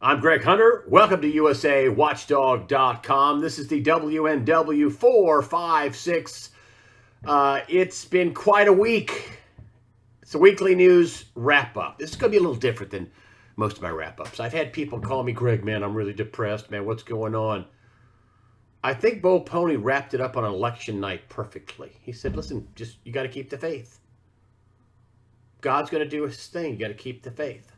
I'm Greg Hunter. Welcome to USAWatchdog.com. This is the WNW 456. It's been quite a week. It's a weekly news wrap-up. This is going to be a little different than most of my wrap-ups. I've had people call me, Greg, man, I'm really depressed, man. What's going on? I think Bo Pony wrapped it up on election night perfectly. He said, listen, just you got to keep the faith. God's going to do his thing. You got to keep the faith.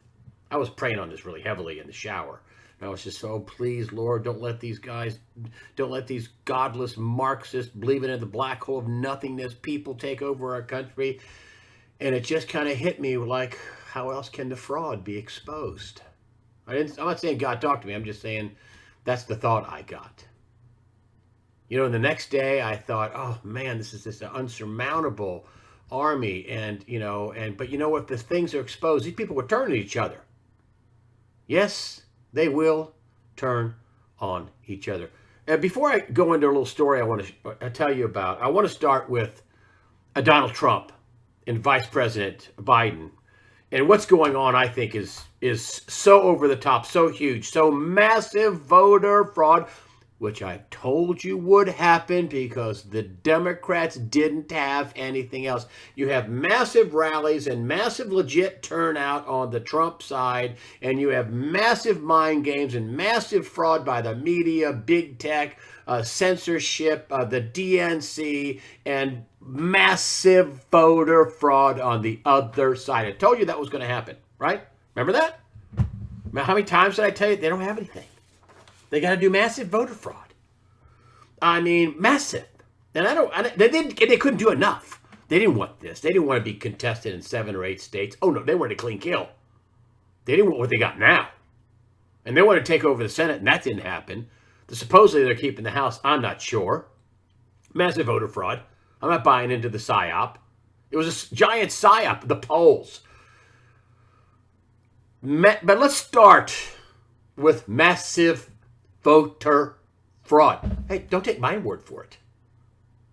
I was praying on this really heavily in the shower. And I was just, oh, please, Lord, don't let these godless Marxists believing in the black hole of nothingness people take over our country. And it just kind of hit me like, how else can the fraud be exposed? I'm not saying God talked to me. I'm just saying that's the thought I got. You know, and the next day I thought, oh, man, this is just an unsurmountable army. But you know what? If things are exposed, these people will turn to each other. Yes, they will turn on each other. And before I go into a little story I want to tell you about, I want to start with Donald Trump and Vice President Biden. And what's going on, I think, is so over the top, so huge, so massive voter fraud, which I told you would happen because the Democrats didn't have anything else. You have massive rallies and massive legit turnout on the Trump side, and you have massive mind games and massive fraud by the media, big tech, censorship, the DNC, and massive voter fraud on the other side. I told you that was going to happen, right? Remember that? How many times did I tell you they don't have anything? They got to do massive voter fraud. I mean, massive. And they couldn't do enough. They didn't want this. They didn't want to be contested in 7 or 8 states. Oh, no, they wanted a clean kill. They didn't want what they got now. And they wanted to take over the Senate, and that didn't happen. Supposedly they're keeping the House. I'm not sure. Massive voter fraud. I'm not buying into the PSYOP. It was a giant PSYOP, the polls. But let's start with massive voter fraud. Hey, don't take my word for it.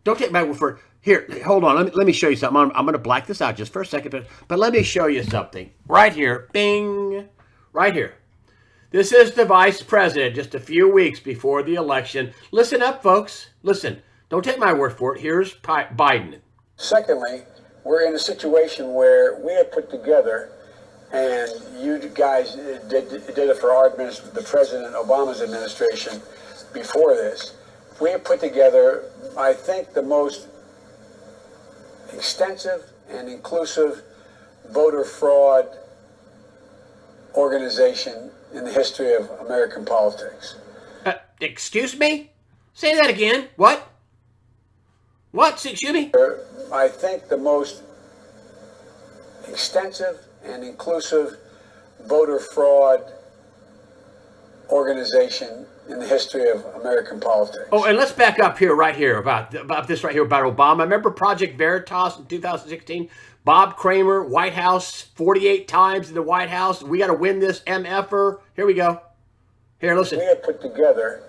Don't take my word for it. Here, hold on. Let me show you something. I'm going to black this out just for a second, but let me show you something. Right here. Bing. Right here. This is the vice president just a few weeks before the election. Listen up, folks. Listen. Don't take my word for it. Here's Biden. Secondly, we're in a situation where we have put together, and you guys did it for our the President Obama's administration before this. We have put together, I think, the most extensive and inclusive voter fraud organization in the history of American politics. Excuse me? Say that again. What? What? Excuse me? I think the most extensive and inclusive voter fraud organization in the history of American politics. Oh, and let's back up here, right here, about this right here, about Obama. Remember Project Veritas in 2016? Bob Kramer, White House, 48 times in the White House. We got to win this MFer. Here we go. Here, listen. We have put together,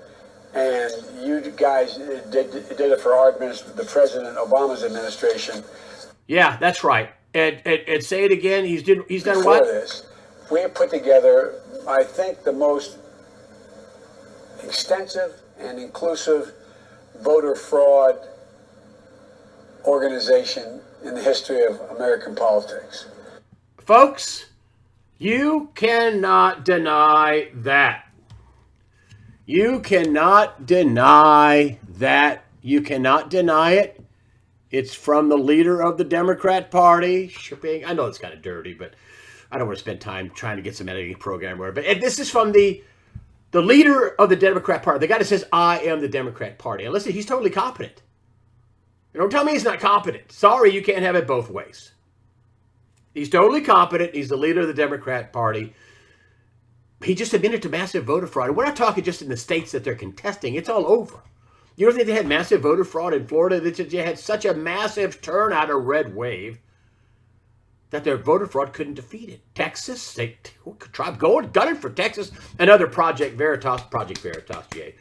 and you guys did it for our the President Obama's administration. Yeah, that's right. And say it again. He's done before what? This, we have put together, I think, the most extensive and inclusive voter fraud organization in the history of American politics. Folks, you cannot deny that. You cannot deny that. You cannot deny it. It's from the leader of the Democrat Party. I know it's kind of dirty, but I don't want to spend time trying to get some editing program or whatever. But this is from the leader of the Democrat Party, the guy that says, I am the Democrat Party. And listen, he's totally competent. And don't tell me he's not competent. Sorry, you can't have it both ways. He's totally competent. He's the leader of the Democrat Party. He just admitted to massive voter fraud. And we're not talking just in the states that they're contesting. It's all over. You don't think they had massive voter fraud in Florida? They had such a massive turnout, a red wave, that their voter fraud couldn't defeat it. Texas, they tried gunning for Texas. Another Project Veritas, yay.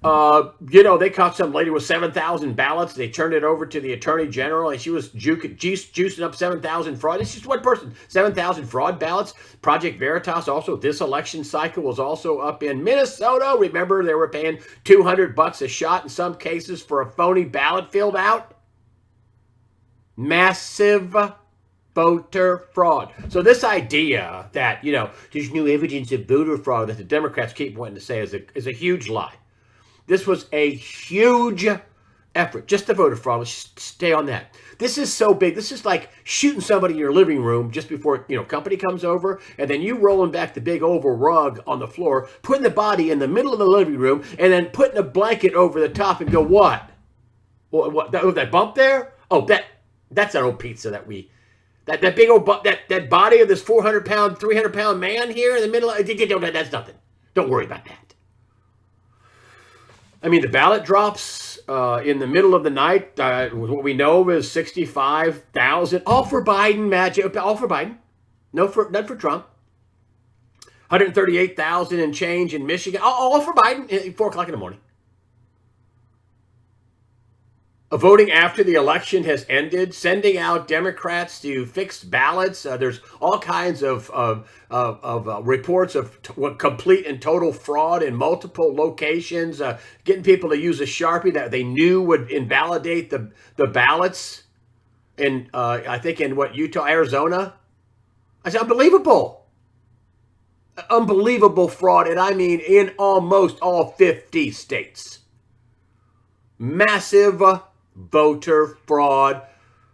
They caught some lady with 7,000 ballots. They turned it over to the attorney general, and she was juicing up 7,000 fraud. It's just one person, 7,000 fraud ballots. Project Veritas also, this election cycle was also up in Minnesota. Remember, they were paying $200 a shot in some cases for a phony ballot filled out. Massive voter fraud. So this idea that, there's no evidence of voter fraud that the Democrats keep wanting to say is a huge lie. This was a huge effort. Just the voter fraud. Let's stay on that. This is so big. This is like shooting somebody in your living room just before, company comes over, and then you rolling back the big oval rug on the floor, putting the body in the middle of the living room, and then putting a blanket over the top and go, what? What that bump there? Oh, that's that old pizza that big old that body of this 400-pound, 300-pound man here in the middle. That's nothing. Don't worry about that. I mean, the ballot drops in the middle of the night. What we know is 65,000. All for Biden, magic. All for Biden. None for Trump. 138,000 and change in Michigan. All for Biden at 4 o'clock in the morning. Voting after the election has ended, sending out Democrats to fix ballots. There's all kinds of reports of complete and total fraud in multiple locations, getting people to use a Sharpie that they knew would invalidate the ballots. And I think in Utah, Arizona. I said, unbelievable. Unbelievable fraud. And I mean in almost all 50 states. Massive voter fraud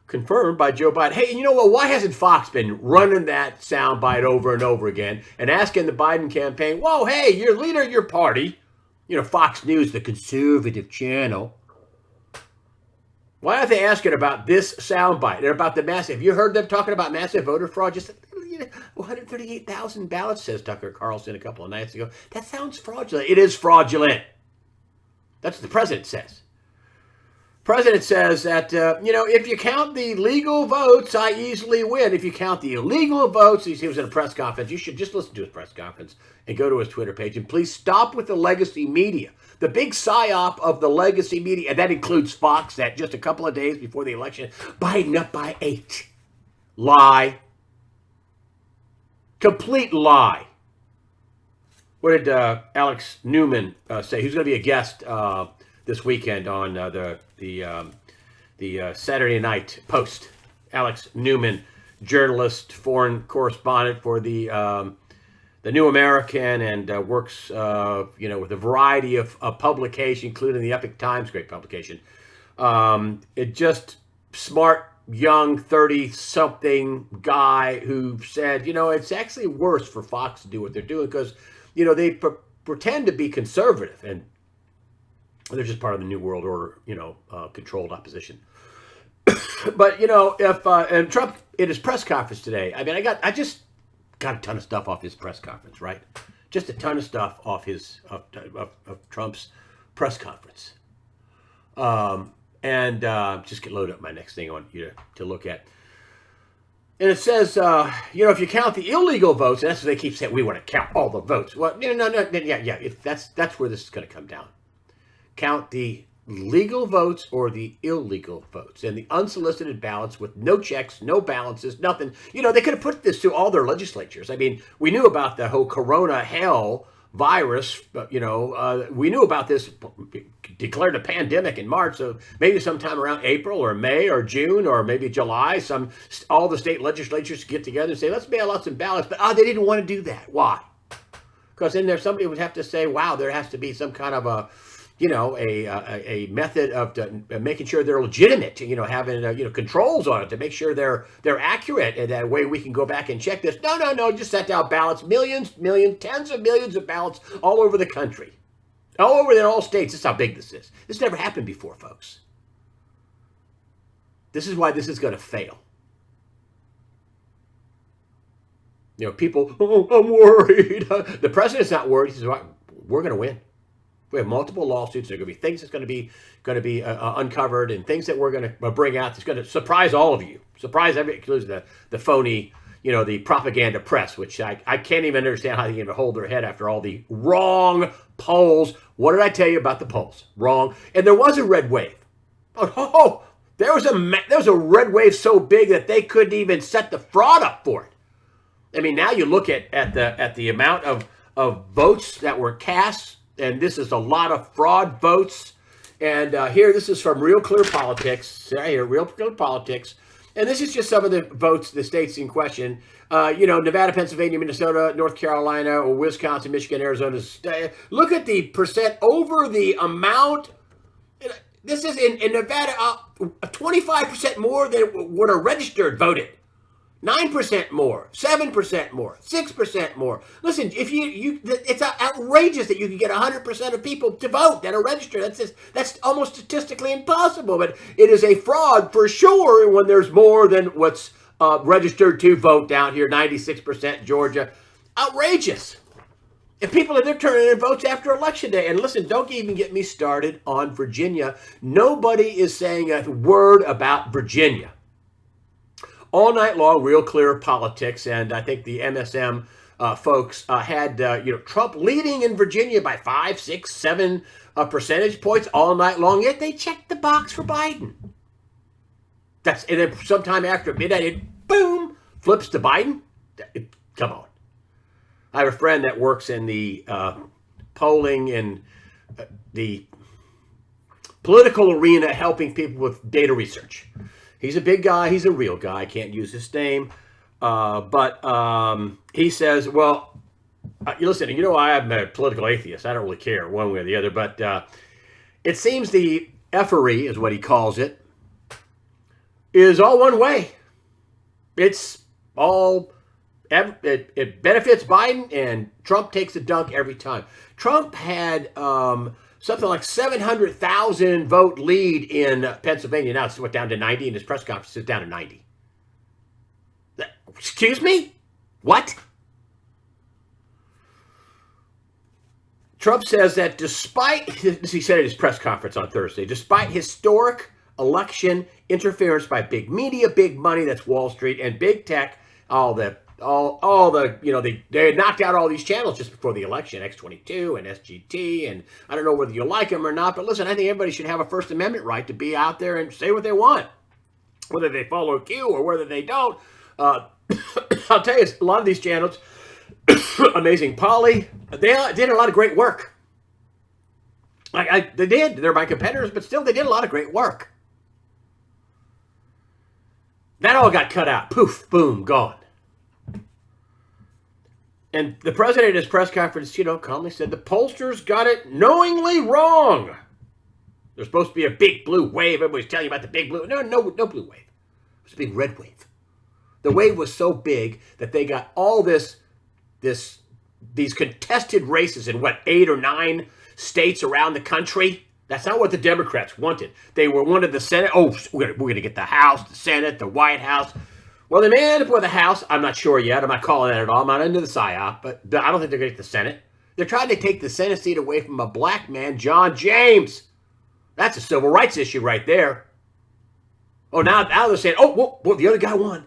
confirmed by Joe Biden. Hey, you know what? Why hasn't Fox been running that soundbite over and over again and asking the Biden campaign, whoa, hey, you're leader of your party, Fox News, the conservative channel. Why aren't they asking about this soundbite and about the massive? Have you heard them talking about massive voter fraud? Just 138,000 ballots, says Tucker Carlson a couple of nights ago. That sounds fraudulent. It is fraudulent. That's what the president says. President says that, if you count the legal votes, I easily win. If you count the illegal votes, he was in a press conference. You should just listen to his press conference and go to his Twitter page. And please stop with the legacy media. The big psyop of the legacy media, and that includes Fox, that just a couple of days before the election, Biden up by 8. Lie. Complete lie. What did Alex Newman say? He's going to be a guest this weekend on the Saturday Night Post. Alex Newman, journalist, foreign correspondent for the New American, and works with a variety of publications, including the Epoch Times, great publication. It just smart, young, 30-something guy who said, it's actually worse for Fox to do what they're doing because, they pretend to be conservative, and they're just part of the New World Order, controlled opposition. But, and Trump, in his press conference today, I mean, I just got a ton of stuff off his press conference, right? Just a ton of stuff off of Trump's press conference. And just get loaded up my next thing I want you to look at. And it says, if you count the illegal votes, and that's what they keep saying, we want to count all the votes. Well, no, yeah, that's where this is going to come down. Count the legal votes or the illegal votes, and the unsolicited ballots with no checks, no balances, nothing. They could have put this to all their legislatures. I mean, we knew about the whole corona hell virus, we knew about this, declared a pandemic in March, so maybe sometime around April or May or June or maybe July, all the state legislatures get together and say, let's mail out some ballots, but they didn't want to do that. Why? Because then somebody would have to say, wow, there has to be some kind of a method of making sure they're legitimate, having controls on it to make sure they're accurate, and that way we can go back and check this. No, just sent out ballots, millions, tens of millions of ballots all over the country, all over in all states. This is how big this is. This never happened before, folks. This is why this is going to fail. People, I'm worried. The president's not worried. He says, we're going to win. We have multiple lawsuits. There are going to be things that's going to be uncovered, and things that we're going to bring out that's going to surprise all of you. Surprise everybody, including the phony, the propaganda press, which I can't even understand how they even hold their head after all the wrong polls. What did I tell you about the polls? Wrong. And there was a red wave. Oh, there was a red wave so big that they couldn't even set the fraud up for it. I mean, now you look at the amount of votes that were cast, and this is a lot of fraud votes. And here, this is from Real Clear Politics. Right here, Real Clear Politics. And this is just some of the votes, the states in question. Nevada, Pennsylvania, Minnesota, North Carolina, or Wisconsin, Michigan, Arizona. Look at the percent over the amount. This is in Nevada, 25% more than what are registered voted. 9% more, 7% more, 6% more. Listen, if it's outrageous that you can get 100% of people to vote that are registered. That's almost statistically impossible. But it is a fraud for sure when there's more than what's registered to vote down here. 96% Georgia, outrageous. And people they're turning in votes after Election Day. And listen, don't even get me started on Virginia. Nobody is saying a word about Virginia. All night long, Real Clear Politics, and I think the MSM folks had Trump leading in Virginia by 5, 6, 7 percentage points all night long. Yet they checked the box for Biden. And then sometime after midnight, it boom flips to Biden. Come on. I have a friend that works in the polling and the political arena, helping people with data research. He's a big guy. He's a real guy. I can't use his name. But he says, well, listen, I'm a political atheist. I don't really care one way or the other. But it seems the effery is what he calls it, is all one way. It's all, it benefits Biden, and Trump takes a dunk every time. Trump had something like 700,000 vote lead in Pennsylvania. Now it's down to 90, and his press conference is down to 90. Excuse me? What? Trump says that he said at his press conference on Thursday, despite historic election interference by big media, big money, that's Wall Street, and big tech, they knocked out all these channels just before the election, X22 and SGT, and I don't know whether you like them or not, but listen, I think everybody should have a First Amendment right to be out there and say what they want, whether they follow cue or whether they don't. I'll tell you, a lot of these channels, Amazing Polly, they did a lot of great work. They did. They're my competitors, but still, they did a lot of great work. That all got cut out. Poof, boom, gone. And the president at his press conference, calmly said the pollsters got it knowingly wrong. There's supposed to be a big blue wave. Everybody's telling you about the big blue. No blue wave. It was a big red wave. The wave was so big that they got all these contested races in 8 or 9 states around the country. That's not what the Democrats wanted. They wanted the Senate. Oh, we're going to get the House, the Senate, the White House. Well, they may end up with the House. I'm not sure yet. I'm not calling that at all. I'm not into the PSYOP, but I don't think they're going to get the Senate. They're trying to take the Senate seat away from a black man, John James. That's a civil rights issue right there. Oh, now they're saying, well, the other guy won.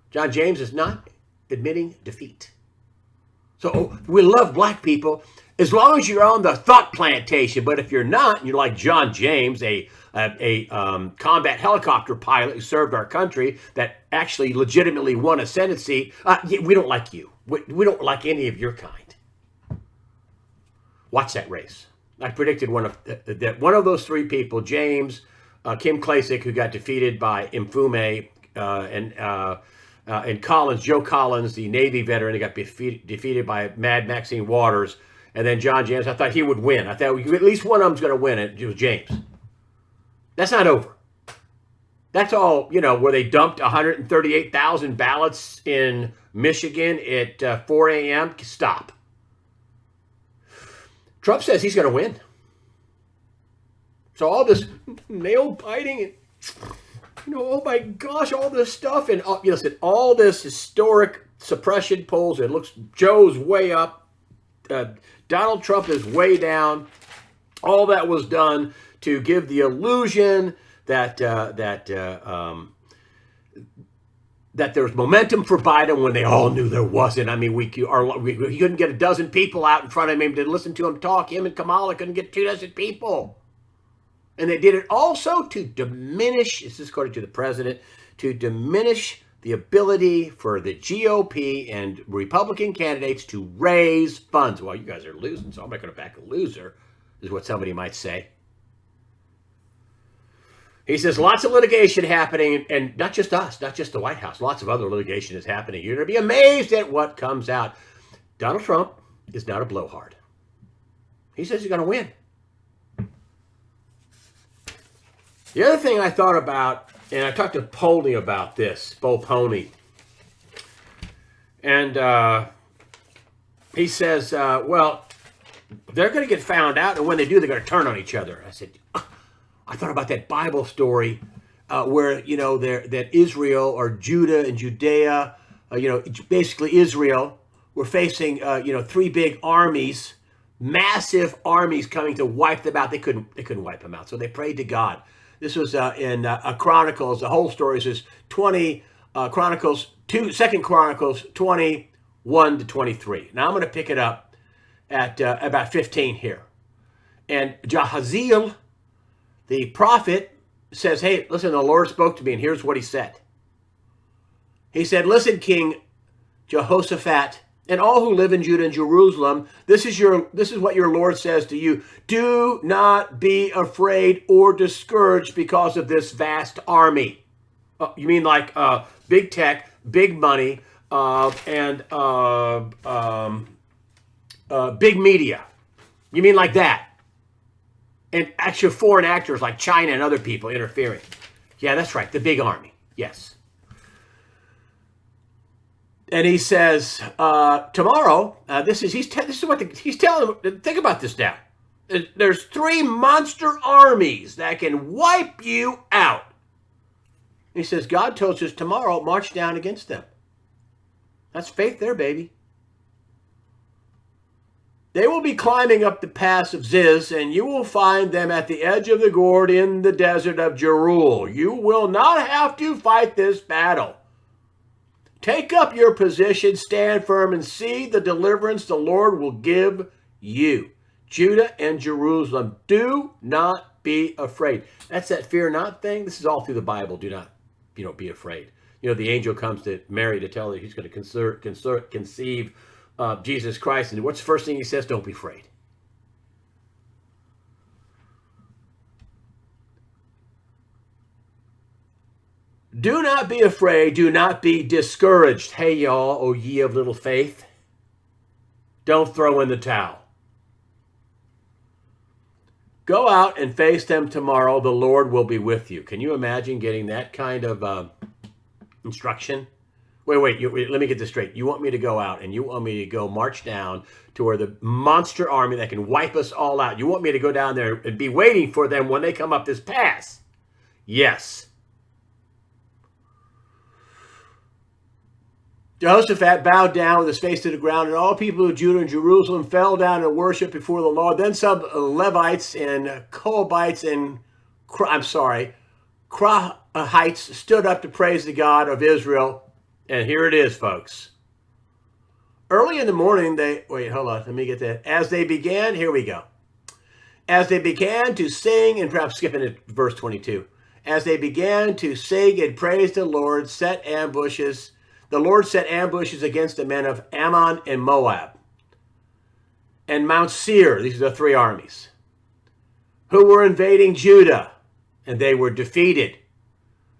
John James is not admitting defeat. So we love black people as long as you're on the thought plantation. But if you're not, and you're like John James, a combat helicopter pilot who served our country that actually legitimately won a Senate seat, we don't like you. We don't like any of your kind. Watch that race. I predicted one of those 3 people, James, Kim Klacik, who got defeated by Mfume, and Collins, Joe Collins, the Navy veteran, who got defeated by Mad Maxine Waters, and then John James. I thought he would win. I thought at least one of them's going to win. It was James. That's not over. That's all, where they dumped 138,000 ballots in Michigan at 4 a.m. Stop. Trump says he's going to win. So all this nail biting and, oh my gosh, all this stuff. And listen, all this historic suppression polls, it looks Joe's way up. Donald Trump is way down. All that was done to give the illusion that that there's momentum for Biden when they all knew there wasn't. I mean, we couldn't get a dozen people out in front of him to listen to him talk. Him and Kamala couldn't get 24 people. And they did it also to diminish, this is according to the president, to diminish the ability for the GOP and Republican candidates to raise funds. Well, you guys are losing, so I'm not going to back a loser, is what somebody might say. He says lots of litigation happening, and not just us, not just the White House. Lots of other litigation is happening. You're going to be amazed at what comes out. Donald Trump is not a blowhard. He says he's going to win. The other thing I thought about, and I talked to Pony about this, Bo Pony, and he says, well, they're going to get found out, and when they do, they're going to turn on each other. I said, I thought about that Bible story where, you know, that Israel or Judah and Judea, basically Israel, were facing, three big armies, massive armies coming to wipe them out. They couldn't wipe them out, so they prayed to God. This was in Chronicles. The whole story is 2 Chronicles 21 to 23. Now I'm going to pick it up at about 15 here. And Jahaziel, the prophet, says, hey, listen, the Lord spoke to me, and here's what he said. He said, listen, King Jehoshaphat, and all who live in Judah and Jerusalem, this is what your Lord says to you. Do not be afraid or discouraged because of this vast army. You mean like big tech, big money, and big media. You mean like that? And actually foreign actors like China and other people interfering. Yeah, that's right. The big army. Yes. And he says, tomorrow, this is what he's telling them. Think about this now. There's 3 monster armies that can wipe you out. He says, God tells us tomorrow, march down against them. That's faith there, baby. They will be climbing up the pass of Ziz, and you will find them at the edge of the gourd in the desert of Jeruel. You will not have to fight this battle. Take up your position, stand firm, and see the deliverance the Lord will give you. Judah and Jerusalem, do not be afraid. That's that fear not thing. This is all through the Bible. Do not, be afraid. The angel comes to Mary to tell her he's going to conceive Jesus Christ. And what's the first thing he says? Don't be afraid. Do not be afraid. Do not be discouraged. Hey, y'all, O ye of little faith. Don't throw in the towel. Go out and face them tomorrow. The Lord will be with you. Can you imagine getting that kind of instruction? Wait, let me get this straight. You want me to go out and you want me to go march down to where the monster army that can wipe us all out. You want me to go down there and be waiting for them when they come up this pass? Yes. Jehoshaphat bowed down with his face to the ground, and all people of Judah and Jerusalem fell down and worshiped before the Lord. Then some Levites and Kohabites and Krahites stood up to praise the God of Israel. And here it is, folks. Early in the morning, As they began, here we go. As they began to sing, and perhaps skipping to verse 22. As they began to sing and praise the Lord, the Lord set ambushes against the men of Ammon and Moab and Mount Seir. These are the 3 armies who were invading Judah, and they were defeated.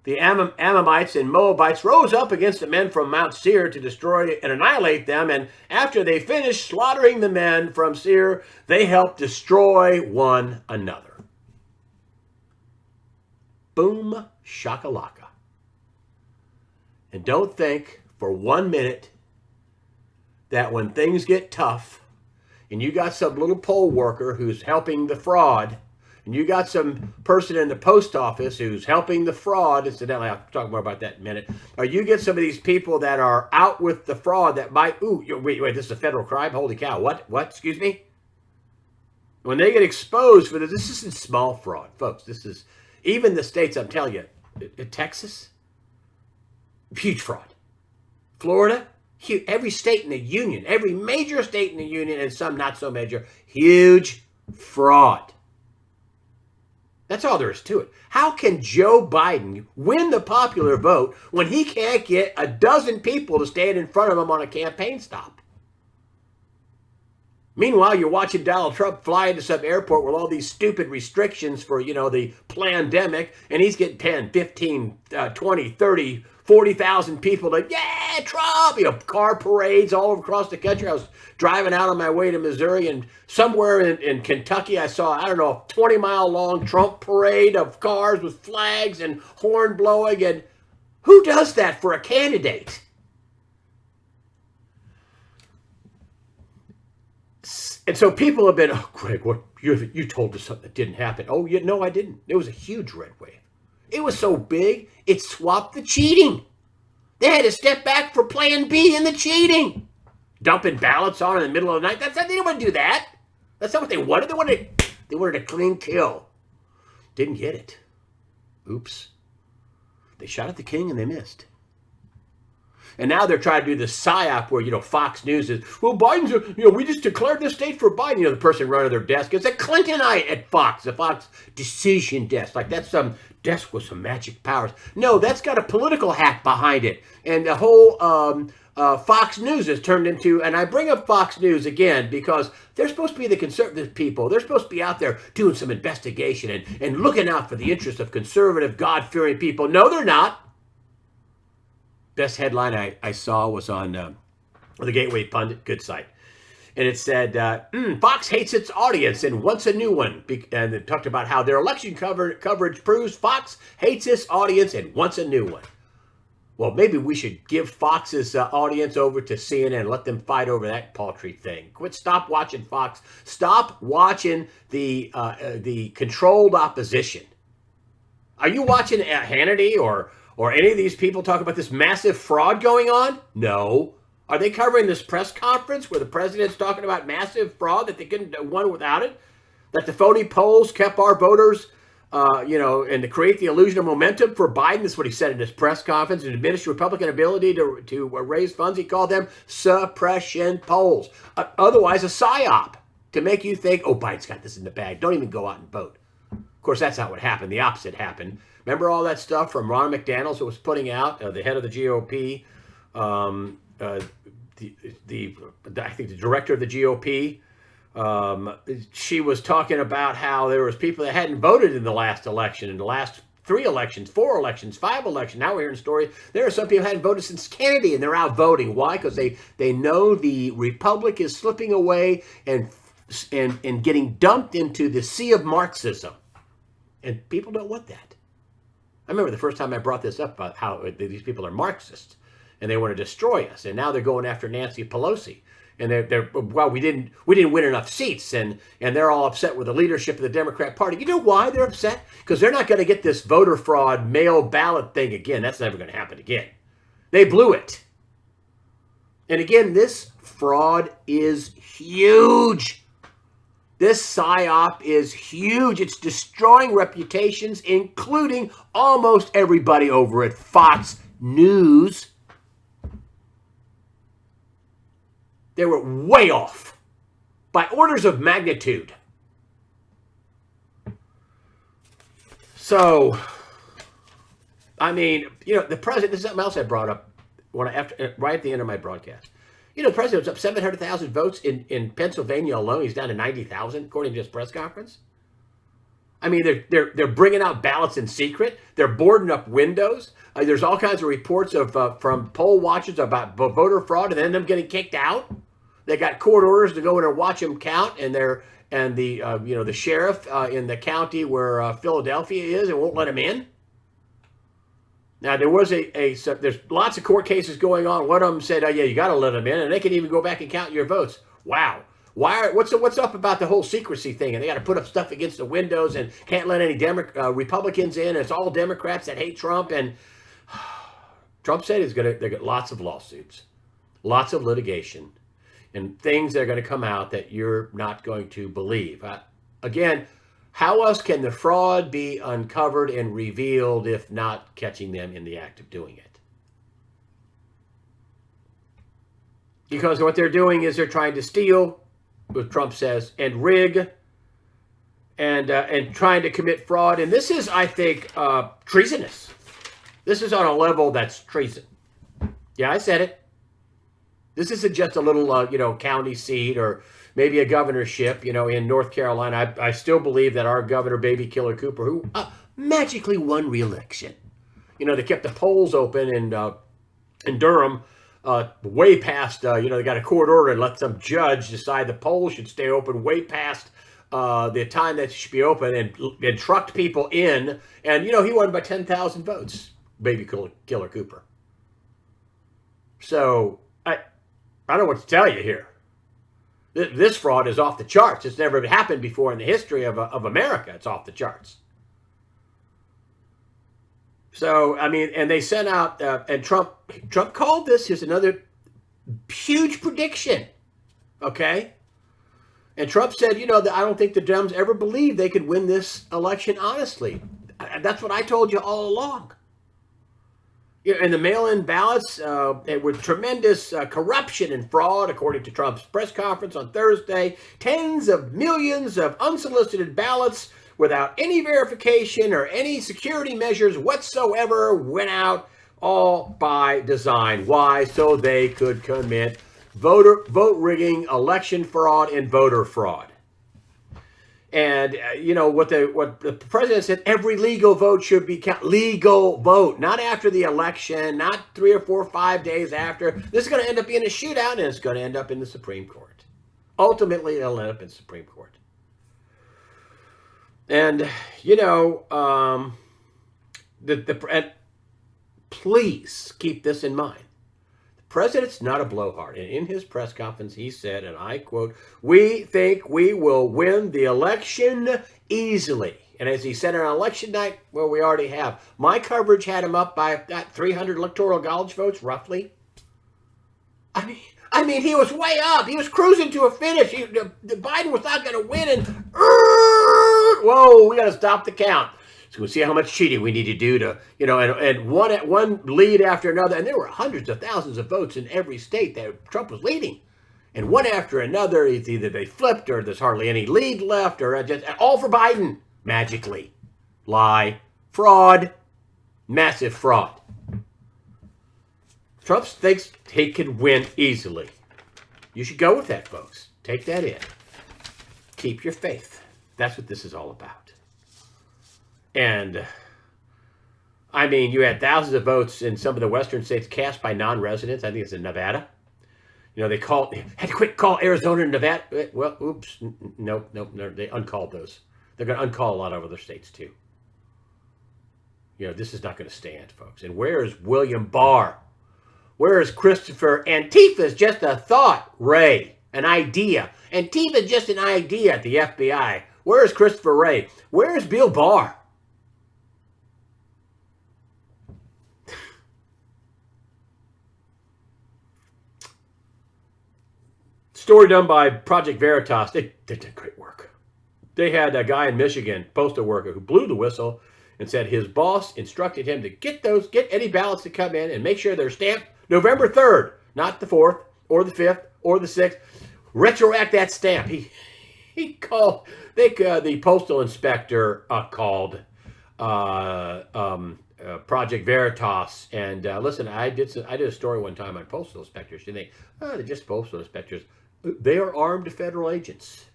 The Ammonites and Moabites rose up against the men from Mount Seir to destroy and annihilate them, and after they finished slaughtering the men from Seir, they helped destroy one another. Boom shakalaka. And don't think for 1 minute that when things get tough and you got some little poll worker who's helping the fraud, and you got some person in the post office who's helping the fraud, incidentally, I'll talk more about that in a minute, or you get some of these people that are out with the fraud that might, wait, this is a federal crime? Holy cow, what, excuse me? When they get exposed for this isn't small fraud, folks. This is, even the states, I'm telling you, Texas, Huge fraud. Florida, huge. Every state in the union, every major state in the union, and some not so major, huge fraud. That's all there is to it. How can Joe Biden win the popular vote when he can't get a dozen people to stand in front of him on a campaign stop? Meanwhile, you're watching Donald Trump fly into some airport with all these stupid restrictions for, the pandemic, and he's getting 10, 15, 20, 30, 40,000 people to, yeah, Trump, car parades all across the country. I was driving out on my way to Missouri, and somewhere in Kentucky, I saw, a 20-mile long Trump parade of cars with flags and horn blowing. And who does that for a candidate? And so people have been, oh, Greg, what you told us something that didn't happen. Oh, no, I didn't. It was a huge red wave. It was so big, it swapped the cheating. They had to step back for plan B in the cheating. Dumping ballots on in the middle of the night. They didn't want to do that. That's not what they wanted. They wanted a clean kill. Didn't get it. Oops. They shot at the king and they missed. And now they're trying to do the psyop where, Fox News is, well, Biden's, we just declared this state for Biden. The person running their desk is a Clintonite at Fox, the Fox decision desk. Like that's some desk with some magic powers. No, that's got a political hack behind it. And the whole Fox News has turned into, and I bring up Fox News again because they're supposed to be the conservative people. They're supposed to be out there doing some investigation and looking out for the interests of conservative, God-fearing people. No, they're not. Best headline I saw was on the Gateway Pundit, good site. And it said, Fox hates its audience and wants a new one. And it talked about how their election coverage proves Fox hates its audience and wants a new one. Well, maybe we should give Fox's audience over to CNN and let them fight over that paltry thing. Stop watching Fox. Stop watching the controlled opposition. Are you watching Hannity or any of these people talk about this massive fraud going on? No. Are they covering this press conference where the president's talking about massive fraud that they couldn't have won without it? That the phony polls kept our voters, and to create the illusion of momentum for Biden? That's what he said in his press conference. And diminish Republican ability to raise funds. He called them suppression polls. Otherwise, a psyop to make you think, oh, Biden's got this in the bag. Don't even go out and vote. Of course, that's not what happened. The opposite happened. Remember all that stuff from Ron McDaniels that was putting out, the head of the GOP, I think the director of the GOP, she was talking about how there was people that hadn't voted in the last election, in the last 3 elections, 4 elections, 5 elections. Now we're hearing a story. There are some people who hadn't voted since Kennedy, and they're out voting. Why? Because they know the Republic is slipping away and getting dumped into the sea of Marxism. And people don't want that. I remember the first time I brought this up about how these people are Marxists and they want to destroy us. And now they're going after Nancy Pelosi. And we didn't win enough seats, and they're all upset with the leadership of the Democrat Party. You know why they're upset? Because they're not going to get this voter fraud mail ballot thing again. That's never going to happen again. They blew it. And again, this fraud is huge. This psyop is huge. It's destroying reputations, including almost everybody over at Fox News. They were way off by orders of magnitude. So, the president, this is something else I brought up right at the end of my broadcast. The president was up 700,000 votes in Pennsylvania alone. He's down to 90,000, according to his press conference. They're bringing out ballots in secret. They're boarding up windows. There's all kinds of reports from poll watchers about voter fraud and then them getting kicked out. They got court orders to go in and watch them count, and the sheriff in the county where Philadelphia is and won't let them in. Now, there was there's lots of court cases going on. One of them said, oh, yeah, you got to let them in, and they can even go back and count your votes. Wow. What's up about the whole secrecy thing? And they got to put up stuff against the windows and can't let any Republicans in. And it's all Democrats that hate Trump. And Trump said they got lots of lawsuits, lots of litigation, and things that are going to come out that you're not going to believe. Again, how else can the fraud be uncovered and revealed if not catching them in the act of doing it? Because what they're doing is they're trying to steal, what Trump says, and rig, and trying to commit fraud. And this is, I think, treasonous. This is on a level that's treason. Yeah, I said it. This isn't just a little, county seat or maybe a governorship, in North Carolina. I still believe that our governor, Baby Killer Cooper, who magically won re-election. They kept the polls open in Durham way past, they got a court order and let some judge decide the polls should stay open way past the time that should be open, and trucked people in. And, he won by 10,000 votes, Baby Killer Cooper. So I don't know what to tell you here. This fraud is off the charts. It's never happened before in the history of America. It's off the charts. So, and they sent out, and Trump called this. Here's another huge prediction. Okay? And Trump said, that I don't think the Dems ever believed they could win this election honestly. That's what I told you all along. And the mail-in ballots, with tremendous corruption and fraud, according to Trump's press conference on Thursday. Tens of millions of unsolicited ballots without any verification or any security measures whatsoever went out, all by design. Why? So they could commit vote rigging, election fraud, and voter fraud. And, what the president said, every legal vote should be counted. Legal vote, not after the election, not 3 or 4 or 5 days after. This is going to end up being a shootout, and it's going to end up in the Supreme Court. Ultimately, it'll end up in the Supreme Court. And, please keep this in mind. President's not a blowhard. And in his press conference, he said, and I quote, "We think we will win the election easily." And as he said on election night, well, we already have. My coverage had him up by 300 electoral college votes, roughly. I mean, he was way up. He was cruising to a finish. Biden was not going to win. And, whoa, we got to stop the count. So we'll see how much cheating we need to do to, and one lead after another. And there were hundreds of thousands of votes in every state that Trump was leading. And one after another, it's either they flipped or there's hardly any lead left, or just all for Biden, magically. Lie, fraud, massive fraud. Trump thinks he can win easily. You should go with that, folks. Take that in. Keep your faith. That's what this is all about. And, you had thousands of votes in some of the western states cast by non-residents. I think it's in Nevada. They had to call Arizona and Nevada. Well, oops. No, they uncalled those. They're going to uncall a lot of other states, too. This is not going to stand, folks. And where is William Barr? Where is Christopher? Antifa is just a thought, Ray, an idea. Antifa is just an idea at the FBI. Where is Christopher Wray? Where is Bill Barr? Story done by Project Veritas. They did great work. They had a guy in Michigan, postal worker, who blew the whistle and said his boss instructed him to get any ballots that come in and make sure they're stamped November 3rd, not the 4th or the 5th or the 6th. Retroact that stamp. He called. The postal inspector called Project Veritas. And listen, I did a story one time on postal inspectors. You think, they're just postal inspectors. They are armed federal agents.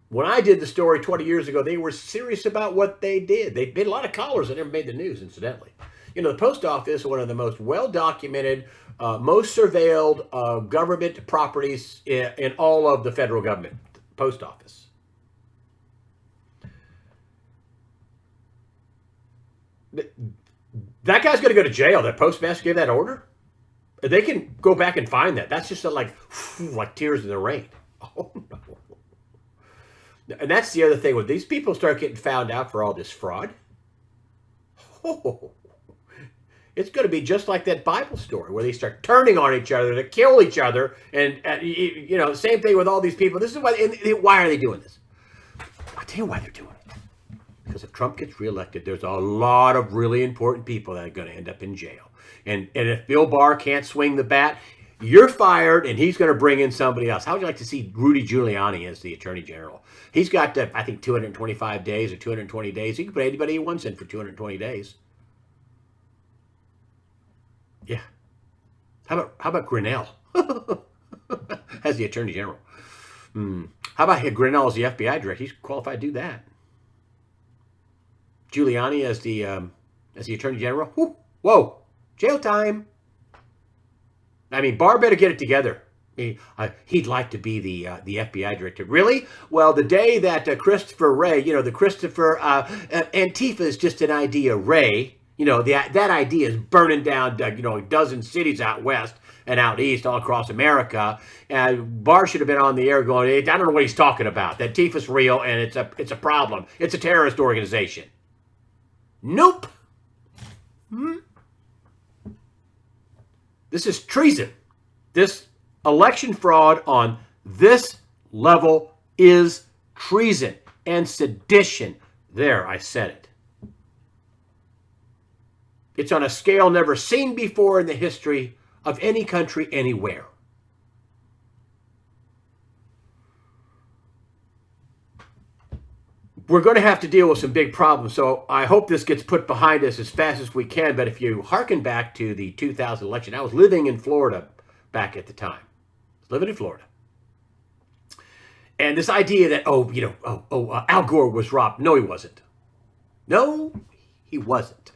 When I did the story 20 years ago, they were serious about what they did. They made a lot of callers that never made the news, incidentally. The post office is one of the most well-documented, most surveilled government properties in all of the federal government. Post office. That guy's going to go to jail. That postmaster gave that order. They can go back and find that. That's just like tears in the rain. Oh, no. And that's the other thing. When these people start getting found out for all this fraud, it's going to be just like that Bible story where they start turning on each other to kill each other. And, same thing with all these people. This is why are they doing this? I'll tell you why they're doing it. Because if Trump gets reelected, there's a lot of really important people that are going to end up in jail. And if Bill Barr can't swing the bat, You're fired, and he's going to bring in somebody else. How would you like to see Rudy Giuliani as the Attorney General? He's got, I think, 225 days or 220 days. He can put anybody he wants in for 220 days. Yeah. How about Grinnell as the Attorney General? How about Grinnell as the FBI director? He's qualified to do that. Giuliani as the Attorney General. Whoa, jail time. I mean, Barr better get it together. He'd like to be the FBI director. Really? Well, the day that Christopher Wray, the Christopher Antifa is just an idea. Wray, that idea is burning down, a dozen cities out west and out east, all across America. And Barr should have been on the air going, I don't know what he's talking about. That Antifa's real, and it's a problem. It's a terrorist organization. Nope. This is treason. This election fraud on this level is treason and sedition. There, I said it. It's on a scale never seen before in the history of any country anywhere. We're going to have to deal with some big problems, so I hope this gets put behind us as fast as we can. But if you hearken back to the 2000 election, I was living in Florida back at the time. Living in Florida. And this idea that, Al Gore was robbed. No, he wasn't. No, he wasn't.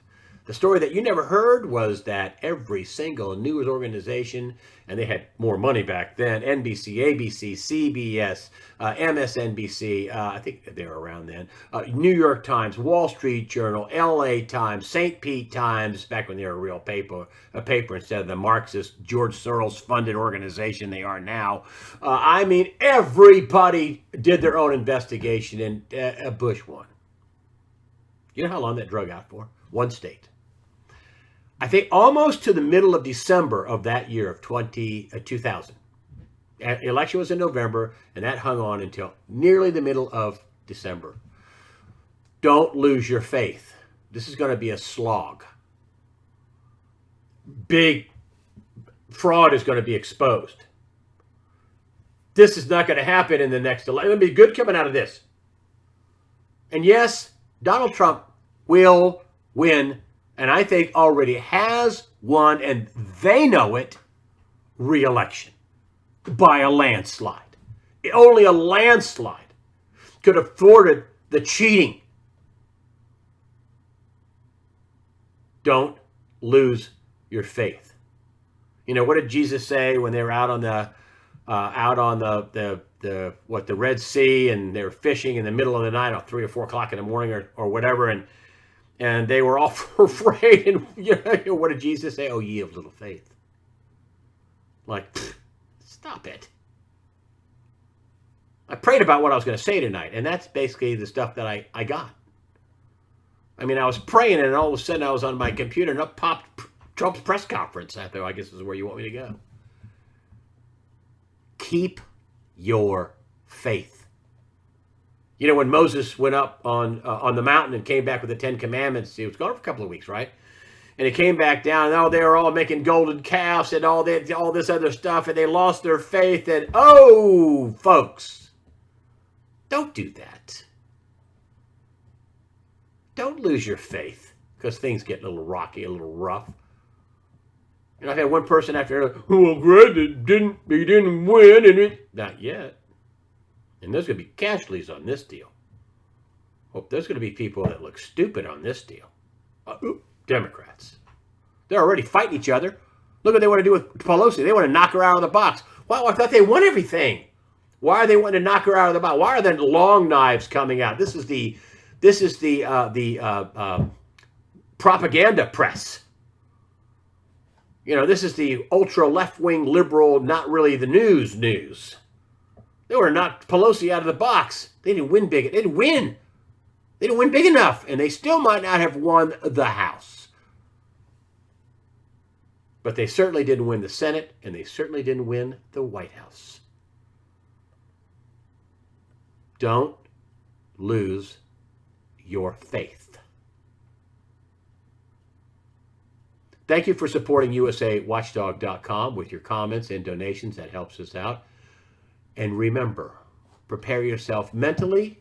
The story that you never heard was that every single news organization, and they had more money back then, NBC, ABC, CBS, MSNBC, I think they were around then, New York Times, Wall Street Journal, LA Times, St. Pete Times, back when they were a real paper instead of the Marxist George Soros funded organization they are now. I mean, everybody did their own investigation, and Bush won. You know how long that drug out for? One state. I think almost to the middle of December of that year of 2000. The election was in November, and that hung on until nearly the middle of December. Don't lose your faith. This is going to be a slog. Big fraud is going to be exposed. This is not going to happen in the next election. It'll be good coming out of this. And yes, Donald Trump will win, and I think already has won, and they know it, re-election by a landslide. Only a landslide could have thwarted the cheating. Don't lose your faith. What did Jesus say when they were out on the Red Sea, and they were fishing in the middle of the night, or 3 or 4 o'clock in the morning, or whatever, and they were all afraid. And what did Jesus say? Oh, ye of little faith. Like, stop it. I prayed about what I was going to say tonight, and that's basically the stuff that I got. I mean, I was praying, and all of a sudden I was on my computer, and up popped Trump's press conference. I thought, I guess this is where you want me to go. Keep your faith. When Moses went up on the mountain and came back with the 10 Commandments, he was gone for a couple of weeks, right? And he came back down, and they were all making golden calves and all this other stuff, and they lost their faith. And folks, don't do that. Don't lose your faith because things get a little rocky, a little rough. I've had one person after, Greg, he didn't win, and not yet. And there's going to be casualties on this deal. Hope there's going to be people that look stupid on this deal. Democrats. They're already fighting each other. Look what they want to do with Pelosi. They want to knock her out of the box. Wow, I thought they won everything. Why are they wanting to knock her out of the box? Why are there long knives coming out? This is the propaganda press. This is the ultra left-wing liberal, not really the news. They were knocked Pelosi out of the box. They didn't win big. They didn't win. They didn't win big enough, and they still might not have won the House. But they certainly didn't win the Senate, and they certainly didn't win the White House. Don't lose your faith. Thank you for supporting USAWatchdog.com with your comments and donations. That helps us out. And remember, prepare yourself mentally,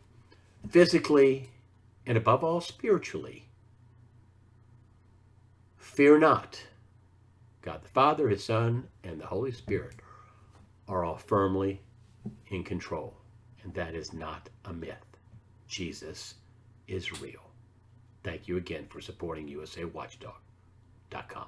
physically, and above all, spiritually. Fear not. God the Father, His Son, and the Holy Spirit are all firmly in control. And that is not a myth. Jesus is real. Thank you again for supporting USAWatchdog.com.